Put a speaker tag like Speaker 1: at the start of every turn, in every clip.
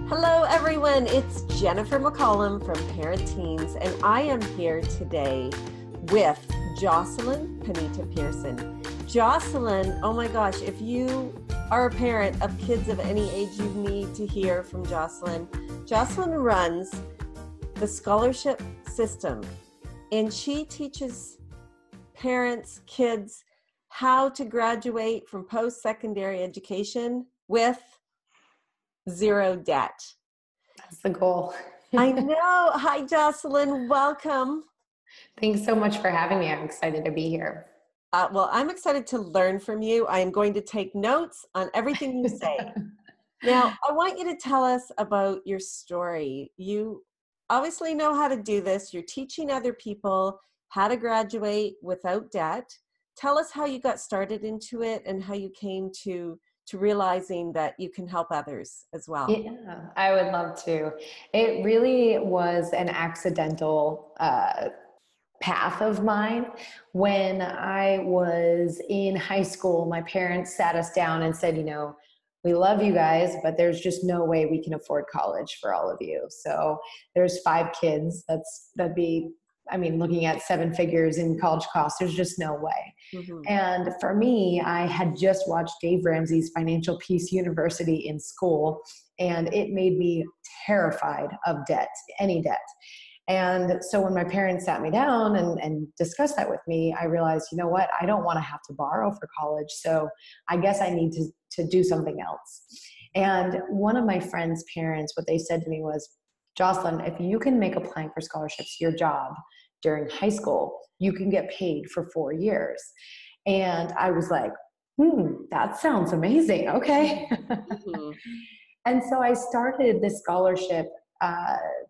Speaker 1: Hello, everyone. It's Jennifer McCollum from Parent Teens, and I am here today with Jocelyn Paonita Pearson. Jocelyn, oh my gosh, if you are a parent of kids of any age, you need to hear from Jocelyn. Jocelyn runs the scholarship system, and she teaches parents, kids, how to graduate from post-secondary education with zero debt.
Speaker 2: That's the goal.
Speaker 1: I know. Hi, Jocelyn. Welcome.
Speaker 2: Thanks so much for having me. I'm excited to be here.
Speaker 1: Well, I'm excited to learn from you. I am going to take notes on everything you say. Now, I want you to tell us about your story. You obviously know how to do this. You're teaching other people how to graduate without debt. Tell us how you got started into it and how you came to realizing that you can help others as well.
Speaker 2: Yeah, I would love to. It really was an accidental path of mine. When I was in high school, my parents sat us down and said, we love you guys, but there's just no way we can afford college for all of you. So there's 5 kids. That'd be looking at 7 figures in college costs, there's just no way.
Speaker 1: Mm-hmm.
Speaker 2: And for me, I had just watched Dave Ramsey's Financial Peace University in school, and it made me terrified of debt, any debt. And so when my parents sat me down and discussed that with me, I realized, you know what, I don't want to have to borrow for college. So I guess I need to do something else. And one of my friend's parents, what they said to me was, Jocelyn, if you can make applying for scholarships your job during high school, you can get paid for 4 years. And I was like, that sounds amazing. Okay.
Speaker 1: Mm-hmm.
Speaker 2: And so I started the scholarship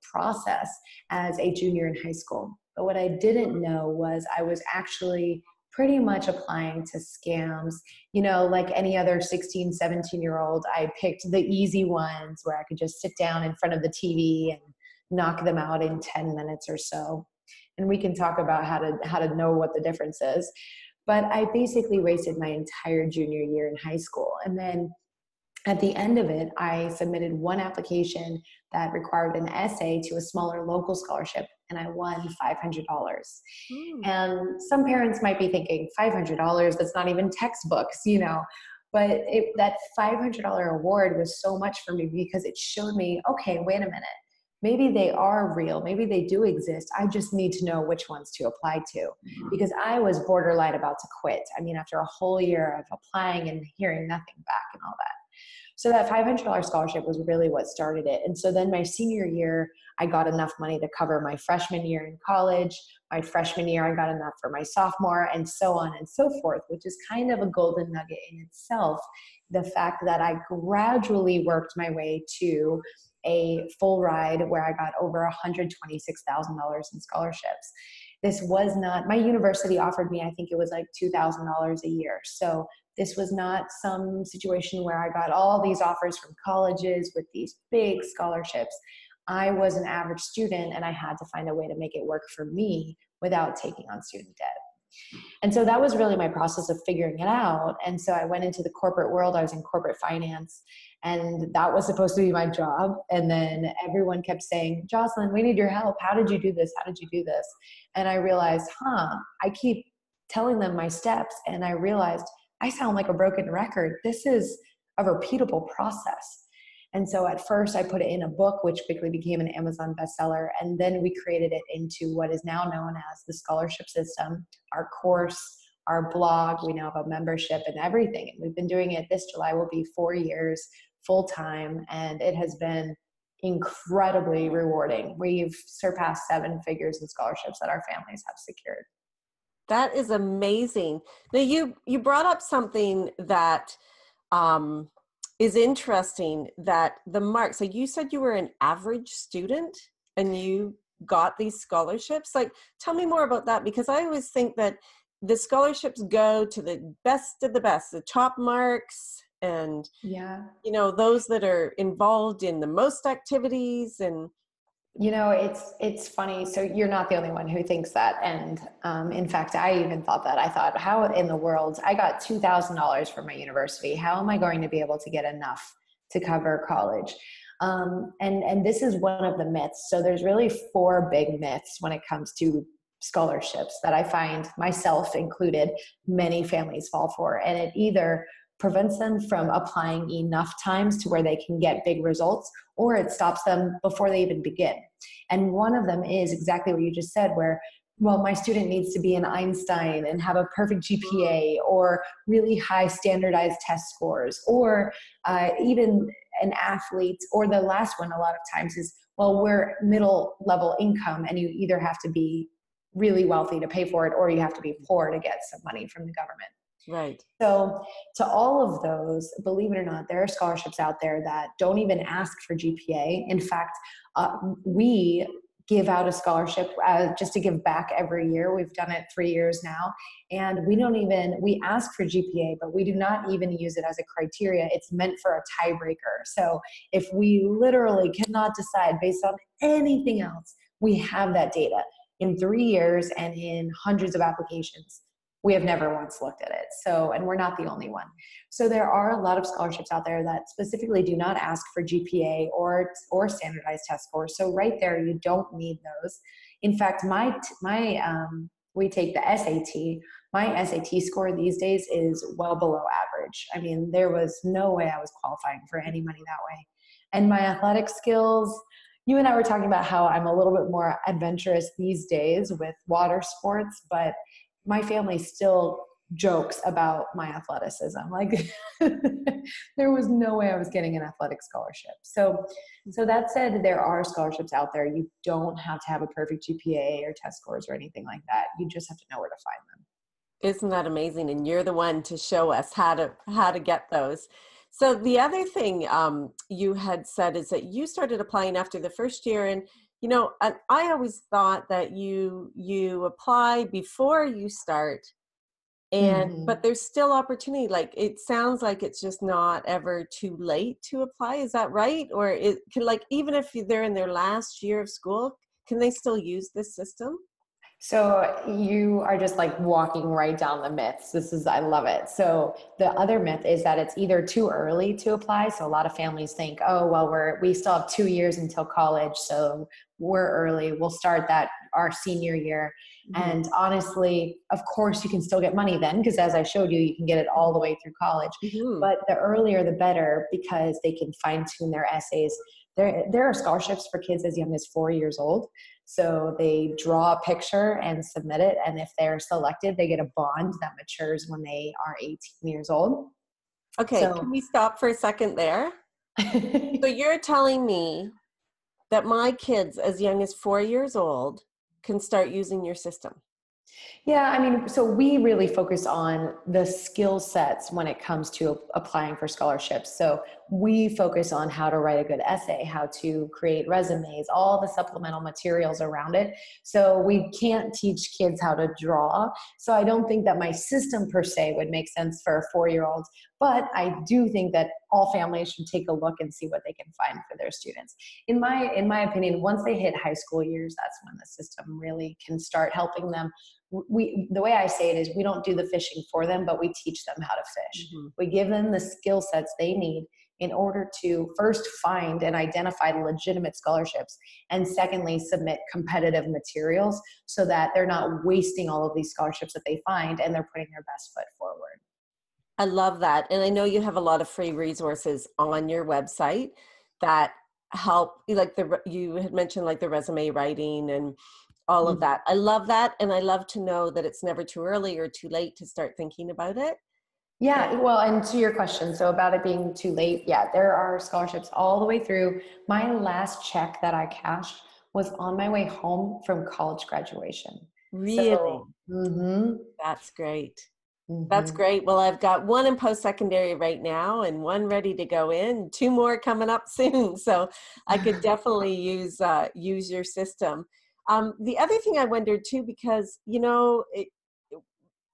Speaker 2: process as a junior in high school. But what I didn't know was I was actually pretty much applying to scams. Like any other 16, 17-year-old, I picked the easy ones where I could just sit down in front of the TV and knock them out in 10 minutes or so. And we can talk about how to know what the difference is. But I basically wasted my entire junior year in high school. And then at the end of it, I submitted one application that required an essay to a smaller local scholarship, and I won $500. And some parents might be thinking, $500, that's not even textbooks, But that $500 award was so much for me because it showed me, okay, wait a minute. Maybe they are real. Maybe they do exist. I just need to know which ones to apply to, because I was borderline about to quit. After a whole year of applying and hearing nothing back and all that. So that $500 scholarship was really what started it. And so then my senior year, I got enough money to cover my freshman year in college. My freshman year, I got enough for my sophomore, and so on and so forth, which is kind of a golden nugget in itself. The fact that I gradually worked my way to a full ride where I got over $126,000 in scholarships. This was not, my university offered me, I think it was like $2,000 a year. So this was not some situation where I got all these offers from colleges with these big scholarships. I was an average student, and I had to find a way to make it work for me without taking on student debt. And so that was really my process of figuring it out. And so I went into the corporate world. I was in corporate finance, and that was supposed to be my job. And then everyone kept saying, Jocelyn, we need your help. How did you do this? How did you do this? And I realized, I keep telling them my steps, and I realized I sound like a broken record. This is a repeatable process. And so at first I put it in a book, which quickly became an Amazon bestseller. And then we created it into what is now known as the scholarship system, our course, our blog. We now have a membership and everything. And we've been doing it. This July will be 4 years full time. And it has been incredibly rewarding. We've surpassed 7 figures in scholarships that our families have secured.
Speaker 1: That is amazing. Now you brought up something that is interesting, that the marks, like you said you were an average student and you got these scholarships. Like, tell me more about that, because I always think that the scholarships go to the best of the best, the top marks, and those that are involved in the most activities. And
Speaker 2: it's funny. So you're not the only one who thinks that. And in fact, I even thought that. I thought, how in the world, I got $2,000 from my university. How am I going to be able to get enough to cover college? And this is one of the myths. So there's really four big myths when it comes to scholarships that I find, myself included, many families fall for. And it either prevents them from applying enough times to where they can get big results, or it stops them before they even begin. And one of them is exactly what you just said, where, well, my student needs to be an Einstein and have a perfect GPA or really high standardized test scores, or even an athlete. Or the last one a lot of times is, well, we're middle level income and you either have to be really wealthy to pay for it, or you have to be poor to get some money from the government.
Speaker 1: Right.
Speaker 2: So to all of those, believe it or not, there are scholarships out there that don't even ask for GPA. In fact, we give out a scholarship just to give back every year. We've done it 3 years now. And we ask for GPA, but we do not even use it as a criteria. It's meant for a tiebreaker. So if we literally cannot decide based on anything else, we have that data in 3 years and in hundreds of applications. We have never once looked at it. So, and we're not the only one. So there are a lot of scholarships out there that specifically do not ask for GPA or standardized test scores. So right there, you don't need those. In fact, we take the SAT. My SAT score these days is well below average. I mean, there was no way I was qualifying for any money that way. And my athletic skills, you and I were talking about how I'm a little bit more adventurous these days with water sports, but my family still jokes about my athleticism. Like there was no way I was getting an athletic scholarship. So that said, there are scholarships out there. You don't have to have a perfect GPA or test scores or anything like that. You just have to know where to find them.
Speaker 1: Isn't that amazing? And you're the one to show us how to get those. So the other thing you had said is that you started applying after the first year, and and I always thought that you apply before you start, but there's still opportunity. Like it sounds like it's just not ever too late to apply. Is that right? Or it can, like, even if they're in their last year of school, can they still use this system?
Speaker 2: So you are just like walking right down the myths. I love it. So the other myth is that it's either too early to apply. So a lot of families think, oh, well, we still have 2 years until college. So we're early. We'll start our senior year. Mm-hmm. And honestly, of course you can still get money then, because as I showed you, you can get it all the way through college, but the earlier the better, because they can fine tune their essays. There are scholarships for kids as young as 4 years old. So they draw a picture and submit it. And if they're selected, they get a bond that matures when they are 18 years old.
Speaker 1: Okay, can we stop for a second there? So you're telling me that my kids as young as 4 years old can start using your system?
Speaker 2: Yeah, I mean, so we really focus on the skill sets when it comes to applying for scholarships. So we focus on how to write a good essay, how to create resumes, all the supplemental materials around it. So we can't teach kids how to draw. So I don't think that my system per se would make sense for a 4-year-old, but I do think that all families should take a look and see what they can find for their students. In my opinion, once they hit high school years, that's when the system really can start helping them. The way I say it is, we don't do the fishing for them, but we teach them how to fish. Mm-hmm. We give them the skill sets they need in order to first find and identify legitimate scholarships, and secondly, submit competitive materials so that they're not wasting all of these scholarships that they find, and they're putting their best foot forward.
Speaker 1: I love that. And I know you have a lot of free resources on your website that help, like you had mentioned, like the resume writing and all of that. I love that. And I love to know that it's never too early or too late to start thinking about it.
Speaker 2: Yeah, well, and to your question, so about it being too late, yeah, there are scholarships all the way through. My last check that I cashed was on my way home from college graduation.
Speaker 1: Really?
Speaker 2: So,
Speaker 1: That's great. That's great. Well, I've got one in post-secondary right now and one ready to go in, 2 more coming up soon. So I could definitely use your system. The other thing I wondered too, because,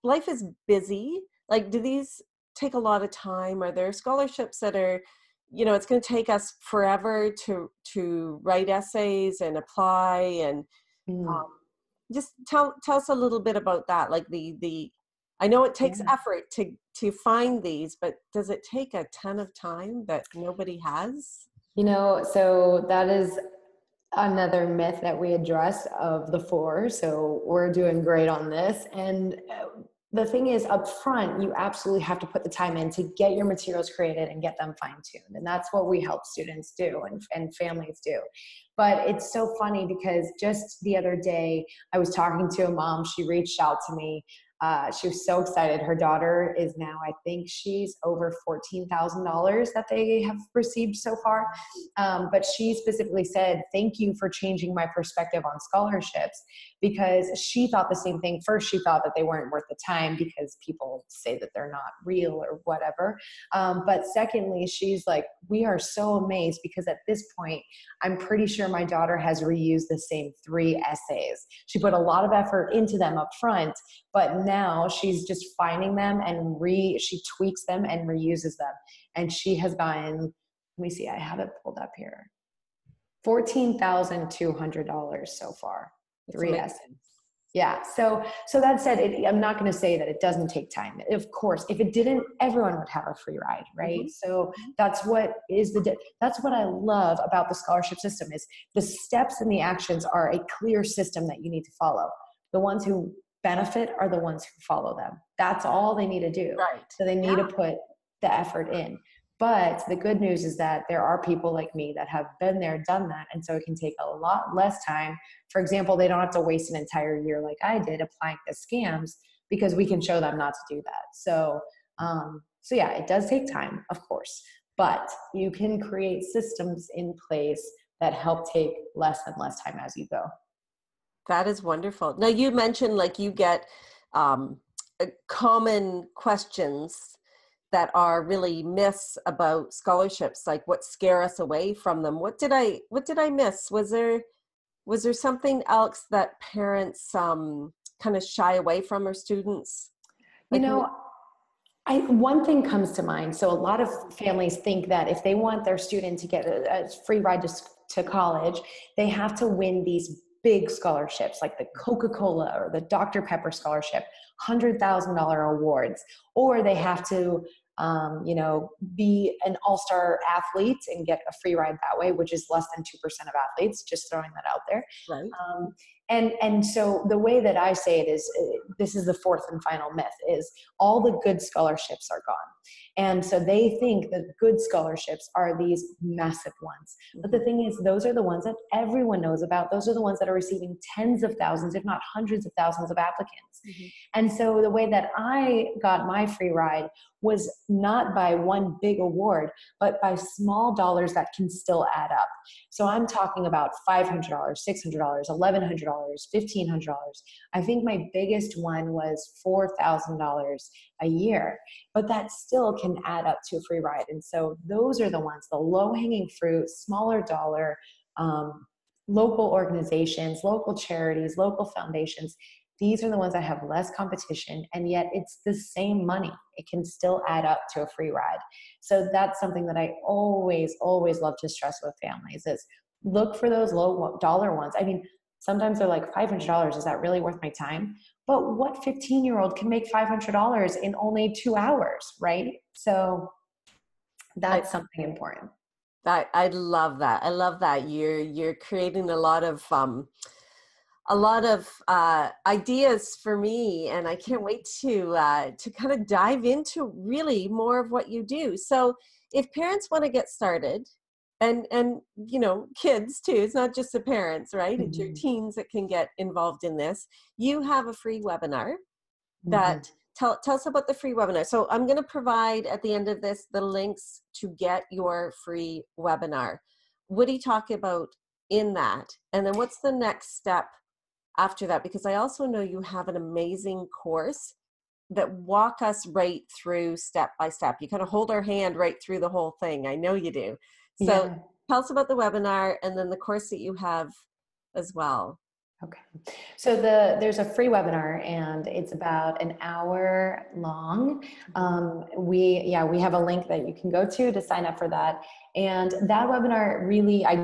Speaker 1: life is busy. Like, do these take a lot of time? Are there scholarships that are, it's going to take us forever to write essays and apply, and just tell us a little bit about that. Like I know it takes effort to find these, but does it take a ton of time that nobody has?
Speaker 2: So that is another myth that we address of the four. So we're doing great on this. And the thing is, up front, you absolutely have to put the time in to get your materials created and get them fine-tuned. And that's what we help students do and families do. But it's so funny because just the other day, I was talking to a mom. She reached out to me. She was so excited. Her daughter is now, I think she's over $14,000 that they have received so far. But she specifically said, thank you for changing my perspective on scholarships, because she thought the same thing. First, she thought that they weren't worth the time because people say that they're not real or whatever. But secondly, she's like, we are so amazed because at this point, I'm pretty sure my daughter has reused the same 3 essays. She put a lot of effort into them up front, but now she's just finding them and she tweaks them and reuses them. And she has gotten, let me see, I have it pulled up here, $14,200 so far.
Speaker 1: That's
Speaker 2: 3
Speaker 1: amazing.
Speaker 2: essays. Yeah. So that said, I'm not going to say that it doesn't take time. Of course, if it didn't, everyone would have a free ride, right?
Speaker 1: Mm-hmm.
Speaker 2: So that's what I love about the scholarship system is the steps and the actions are a clear system that you need to follow. The ones who benefit are the ones who follow them. That's all they need to do.
Speaker 1: Right.
Speaker 2: So they need to put the effort in. But the good news is that there are people like me that have been there, done that. And so it can take a lot less time. For example, they don't have to waste an entire year like I did applying to scams because we can show them not to do that. So yeah, it does take time, of course, but you can create systems in place that help take less and less time as you go.
Speaker 1: That is wonderful. Now you mentioned like you get common questions that are really myths about scholarships, like what scare us away from them. What did I miss? Was there something else that parents kind of shy away from, or students? Like,
Speaker 2: one thing comes to mind. So a lot of families think that if they want their student to get a free ride to college, they have to win these big scholarships like the Coca-Cola or the Dr. Pepper scholarship, $100,000 awards, or they have to be an all-star athlete and get a free ride that way, which is less than 2% of athletes, just throwing that out there.
Speaker 1: right.
Speaker 2: And so the way that I say it is, this is the fourth and final myth, is all the good scholarships are gone. And so they think that good scholarships are these massive ones. But the thing is, those are the ones that everyone knows about. Those are the ones that are receiving tens of thousands, if not hundreds of thousands of applicants. Mm-hmm. And so the way that I got my free ride was not by one big award, but by small dollars that can still add up. So I'm talking about $500, $600, $1,100, $1,500. I think my biggest one was $4,000 a year, but that still can add up to a free ride. And so those are the ones, the low-hanging fruit, smaller dollar, local organizations, local charities, local foundations. These are the ones that have less competition, and yet it's the same money. It can still add up to a free ride. So that's something that I always, always love to stress with families is look for those low dollar ones. I mean, sometimes they're like $500. Is that really worth my time? But what 15-year-old can make $500 in only 2 hours, right? So that's something important.
Speaker 1: I love that. I love that you're creating a lot of ideas for me, and I can't wait to kind of dive into really more of what you do. So if parents want to get started, and kids too, it's not just the parents, right? Mm-hmm. It's your teens that can get involved in this. You have a free webinar that tell us about the free webinar. So I'm going to provide at the end of this the links to get your free webinar. What do you talk about in that? And then what's the next step after that? Because I also know you have an amazing course that walk us right through step by step. You kind of hold our hand right through the whole thing. I know you do. So tell us about the webinar and then the course that you have as well.
Speaker 2: Okay. So there's a free webinar and it's about an hour long. We have a link that you can go to sign up for that. And that webinar really, I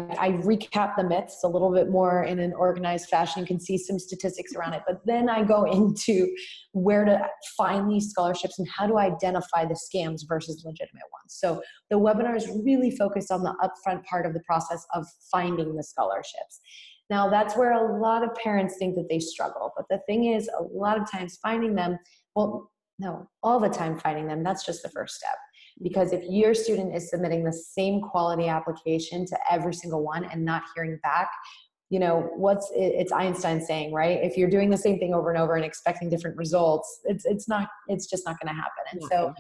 Speaker 2: recap the myths a little bit more in an organized fashion. You can see some statistics around it, but then I go into where to find these scholarships and how to identify the scams versus legitimate ones. So the webinar is really focused on the upfront part of the process of finding the scholarships. Now, that's where a lot of parents think that they struggle. But the thing is, a lot of times finding them, well, no, all the time finding them, that's just the first step. Because if your student is submitting the same quality application to every single one and not hearing back, you know, it's Einstein saying, right? If you're doing the same thing over and over and expecting different results, it's just not going to happen. And so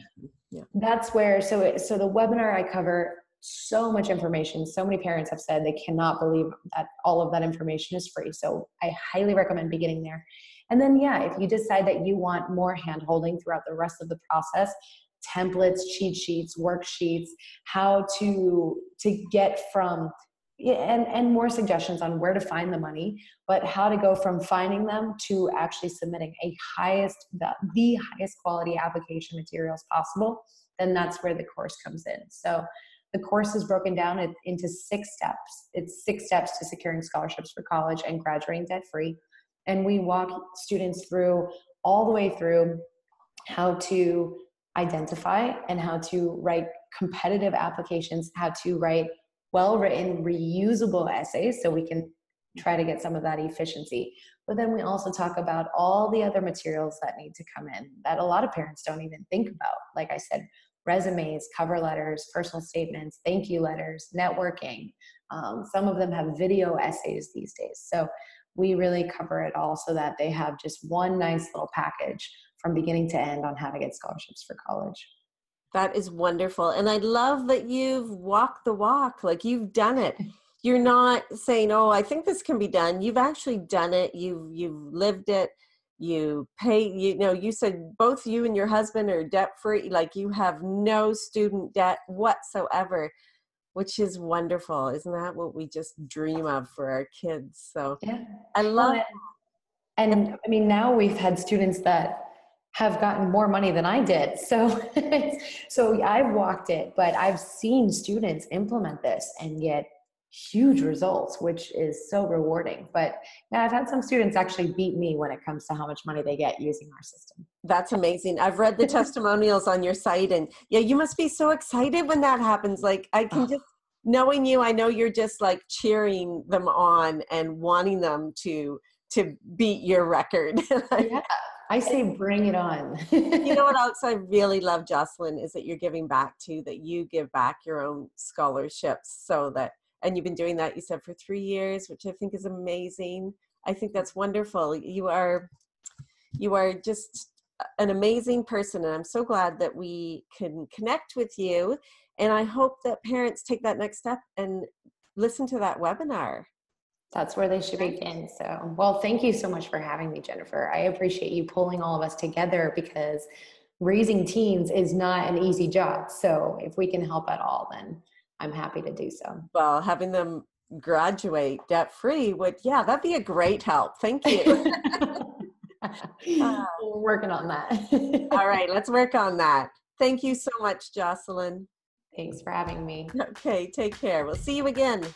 Speaker 2: that's where, so the webinar I cover so much information. So many parents have said they cannot believe that all of that information is free. So I highly recommend beginning there. And then, if you decide that you want more hand-holding throughout the rest of the process, templates, cheat sheets, worksheets, how to get from, and more suggestions on where to find the money, but how to go from finding them to actually submitting the highest quality application materials possible, then that's where the course comes in. So the course is broken down into 6 steps. It's 6 steps to securing scholarships for college and graduating debt-free. And we walk students through all the way through how to identify and how to write competitive applications, how to write well-written, reusable essays so we can try to get some of that efficiency. But then we also talk about all the other materials that need to come in that a lot of parents don't even think about. Like I said, resumes, cover letters, personal statements, thank you letters, networking. Some of them have video essays these days. So we really cover it all so that they have just one nice little package from beginning to end on how to get scholarships for college.
Speaker 1: That is wonderful. And I love that you've walked the walk, like you've done it. You're not saying, oh, I think this can be done. You've actually done it. You've lived it. You pay, you said both you and your husband are debt-free, like you have no student debt whatsoever, which is wonderful. Isn't that what we just dream of for our kids? So I love it.
Speaker 2: And I mean, now we've had students that have gotten more money than I did. So, so I've walked it, but I've seen students implement this and get huge results, which is so rewarding. But now I've had some students actually beat me when it comes to how much money they get using our system.
Speaker 1: That's amazing. I've read the testimonials on your site, and you must be so excited when that happens. Like I can just, knowing you, I know you're just like cheering them on and wanting them to beat your record.
Speaker 2: I say bring it on.
Speaker 1: You know what else I really love, Jocelyn, is that you're giving back too, that you give back your own scholarships so that, and you've been doing that, you said, for 3 years, which I think is amazing. I think that's wonderful. You are just an amazing person, and I'm so glad that we can connect with you. And I hope that parents take that next step and listen to that webinar.
Speaker 2: That's where they should begin. So, well, thank you so much for having me, Jennifer. I appreciate you pulling all of us together because raising teens is not an easy job. So if we can help at all, then I'm happy to do so.
Speaker 1: Well, having them graduate debt-free that'd be a great help. Thank you.
Speaker 2: We're working on that.
Speaker 1: All right, let's work on that. Thank you so much, Jocelyn.
Speaker 2: Thanks for having me.
Speaker 1: Okay, take care. We'll see you again.